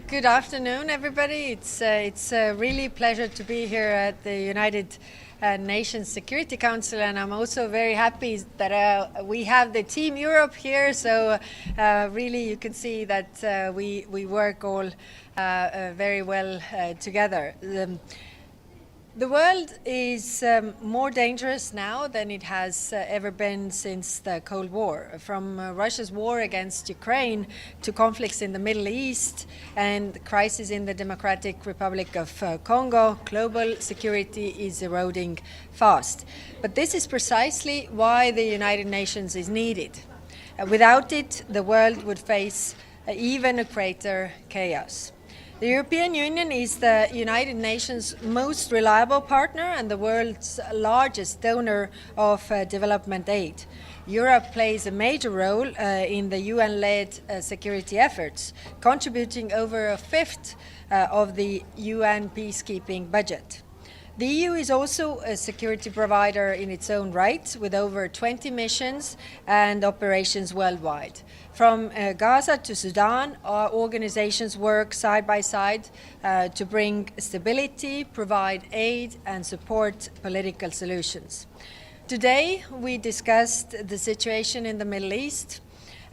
Good afternoon, everybody. It's a really pleasure to be here at the United Nations Security Council, and I'm also very happy that we have the Team Europe here. So really, you can see that we work all very well together. The world is more dangerous now than it has ever been since the Cold War. From Russia's war against Ukraine to conflicts in the Middle East and the crisis in the Democratic Republic of Congo, global security is eroding fast. But this is precisely why the United Nations is needed. Without it, the world would face even a greater chaos. The European Union is the United Nations' most reliable partner and the world's largest donor of development aid. Europe plays a major role in the UN-led security efforts, contributing over a fifth of the UN peacekeeping budget. The EU is also a security provider in its own right, with over 20 missions and operations worldwide. From Gaza to Sudan, our organizations work side by side to bring stability, provide aid, and support political solutions. Today, we discussed the situation in the Middle East.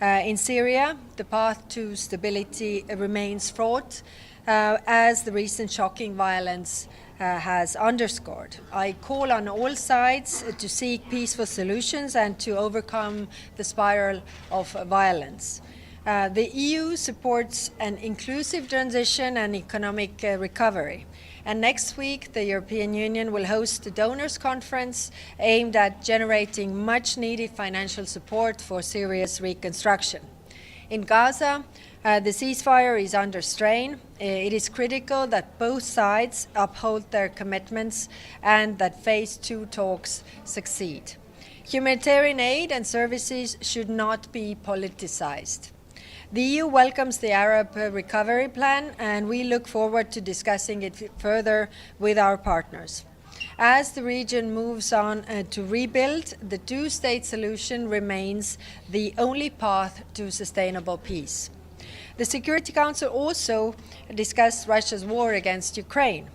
In Syria, the path to stability remains fraught, as the recent shocking violence has underscored. I call on all sides to seek peaceful solutions and to overcome the spiral of violence. The EU supports an inclusive transition and economic recovery. And next week, the European Union will host a donors conference aimed at generating much-needed financial support for Syria's reconstruction. In Gaza, the ceasefire is under strain. It is critical that both sides uphold their commitments and that Phase 2 talks succeed. Humanitarian aid and services should not be politicized. The EU welcomes the Arab Recovery Plan, and we look forward to discussing it further with our partners. As the region moves on to rebuild, the two-state solution remains the only path to sustainable peace. The Security Council also discussed Russia's war against Ukraine.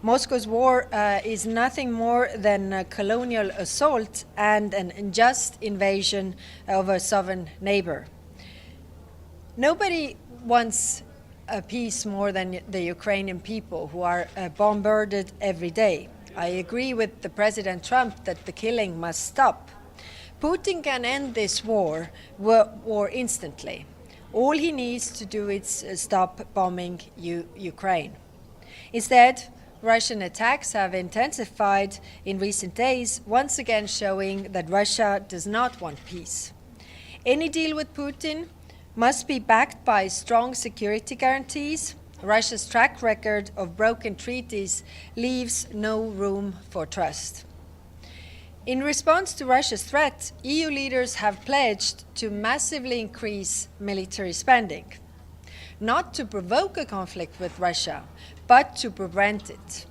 Moscow's war is nothing more than a colonial assault and an unjust invasion of a sovereign neighbor. Nobody wants peace more than the Ukrainian people, who are bombarded every day. I agree with the President Trump that the killing must stop. Putin can end this war instantly. All he needs to do is stop bombing Ukraine. Instead, Russian attacks have intensified in recent days, once again showing that Russia does not want peace. Any deal with Putin must be backed by strong security guarantees. Russia's track record of broken treaties leaves no room for trust. In response to Russia's threat, EU leaders have pledged to massively increase military spending, not to provoke a conflict with Russia, but to prevent it.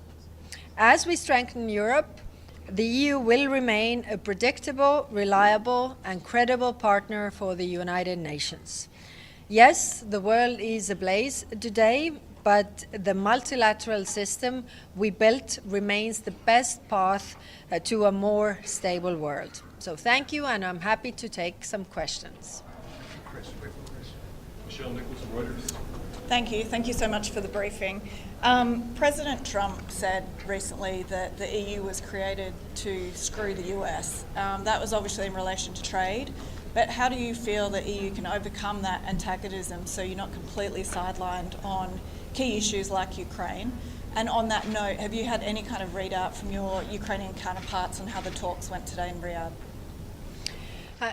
As we strengthen Europe, the EU will remain a predictable, reliable, and credible partner for the United Nations. Yes, the world is ablaze today, but the multilateral system we built remains the best path to a more stable world. So thank you, and I'm happy to take some questions. Thank you so much for the briefing. President Trump said recently that the EU was created to screw the US. That was obviously in relation to trade. But how do you feel the EU can overcome that antagonism so you're not completely sidelined on key issues like Ukraine? And on that note, have you had any kind of readout from your Ukrainian counterparts on how the talks went today in Riyadh?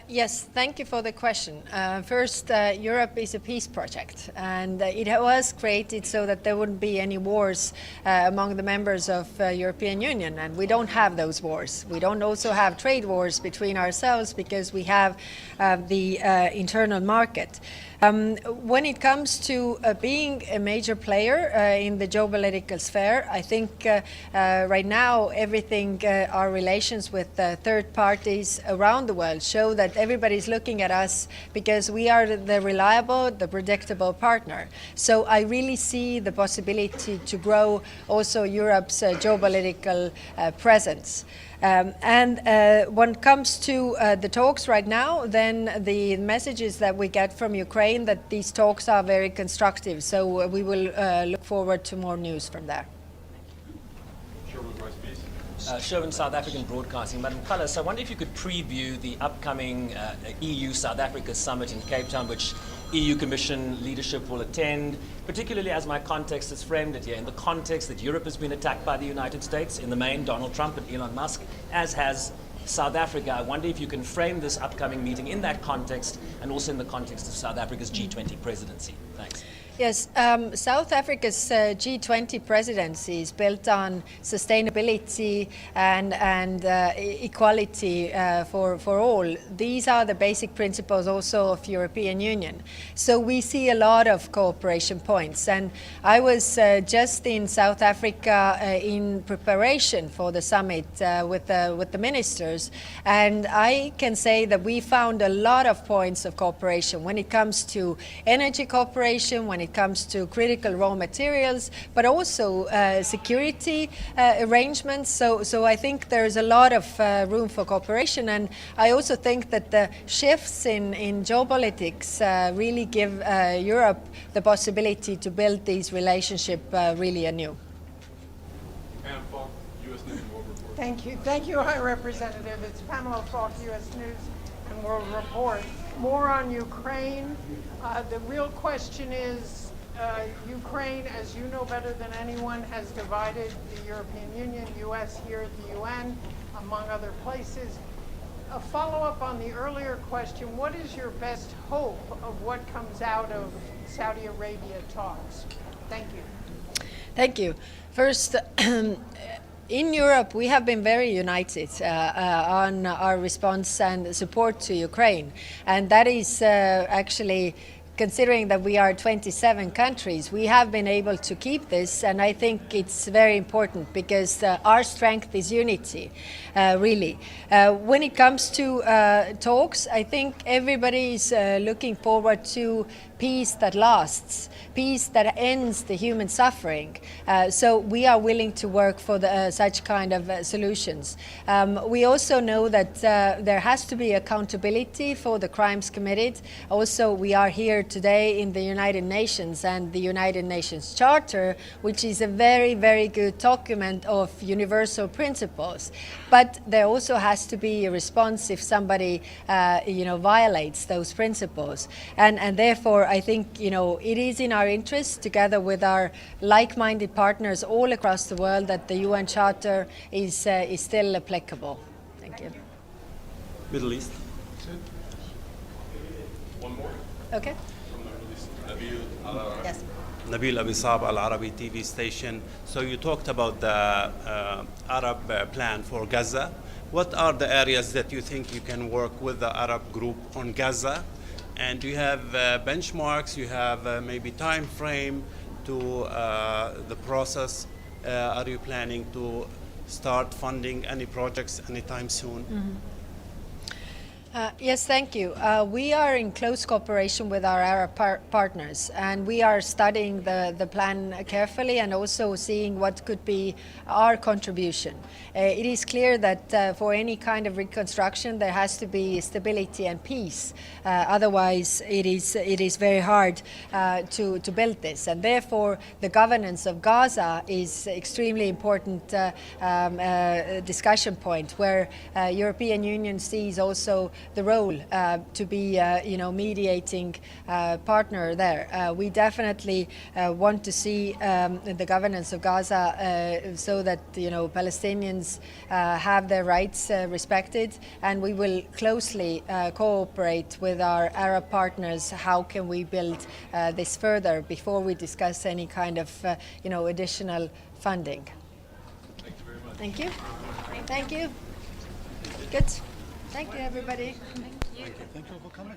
Yes, thank you for the question. First, Europe is a peace project, and it was created so that there wouldn't be any wars among the members of European Union, and we don't have those wars. We don't also have trade wars between ourselves because we have the internal market. When it comes to being a major player in the geopolitical sphere, I think right now everything, our relations with third parties around the world show that everybody's looking at us because we are the reliable, the predictable partner. So I really see the possibility to grow also Europe's geopolitical presence. And when it comes to the talks right now, then the messages that we get from Ukraine that these talks are very constructive. So we will look forward to more news from there. Sherwin, South African Broadcasting. Madam Kallas, I wonder if you could preview the upcoming EU-South Africa summit in Cape Town, which EU Commission leadership will attend, particularly as my context has framed it here, in the context that Europe has been attacked by the United States, in the main Donald Trump and Elon Musk, as has South Africa. I wonder if you can frame this upcoming meeting in that context and also in the context of South Africa's G20 presidency. Thanks. Yes, South Africa's G20 presidency is built on sustainability and equality for all. These are the basic principles also of European Union. So we see a lot of cooperation points. And I was just in South Africa in preparation for the summit with the ministers, and I can say that we found a lot of points of cooperation when it comes to energy cooperation, when it comes to critical raw materials, but also security arrangements. So I think there's a lot of room for cooperation, and I also think that the shifts in geopolitics really give Europe the possibility to build these relationships really anew. Thank you. Thank you, High Representative. It's Pamela Falk, U.S. News and World Report. More on Ukraine. The real question is, Ukraine, as you know better than anyone, has divided the European Union, U.S. here at the UN, among other places. A follow-up on the earlier question, what is your best hope of what comes out of Saudi Arabia talks? Thank you. Thank you. First, in Europe, we have been very united on our response and support to Ukraine. And that is actually, considering that we are 27 countries, we have been able to keep this, and I think it's very important because our strength is unity, really. When it comes to talks, I think everybody is looking forward to peace that lasts, peace that ends the human suffering. So we are willing to work for such kind of solutions. We also know that there has to be accountability for the crimes committed. Also, we are here today in the United Nations and the United Nations Charter, which is a very, very good document of universal principles. But there also has to be a response if somebody, violates those principles. And therefore, I think, it is in our interest, together with our like-minded partners all across the world, that the UN Charter is still applicable. Thank you. Middle East. One more. Okay. From the Middle East. Yes. Nabil Abisab, Al Arabi TV station. So you talked about the Arab plan for Gaza. What are the areas that you think you can work with the Arab group on Gaza? And do you have benchmarks? You have maybe time frame to the process? Are you planning to start funding any projects anytime soon? Mm-hmm. Yes, thank you. We are in close cooperation with our Arab partners, and we are studying the plan carefully and also seeing what could be our contribution. It is clear that for any kind of reconstruction there has to be stability and peace. Otherwise, it is very hard to build this, and therefore the governance of Gaza is extremely important discussion point, where European Union sees also the role to be, mediating partner there. We definitely want to see the governance of Gaza so that, Palestinians have their rights respected, and we will closely cooperate with our Arab partners. How can we build this further before we discuss any kind of, additional funding? Thank you very much. Thank you. Thank you. Good. Thank you, everybody. Thank you for coming.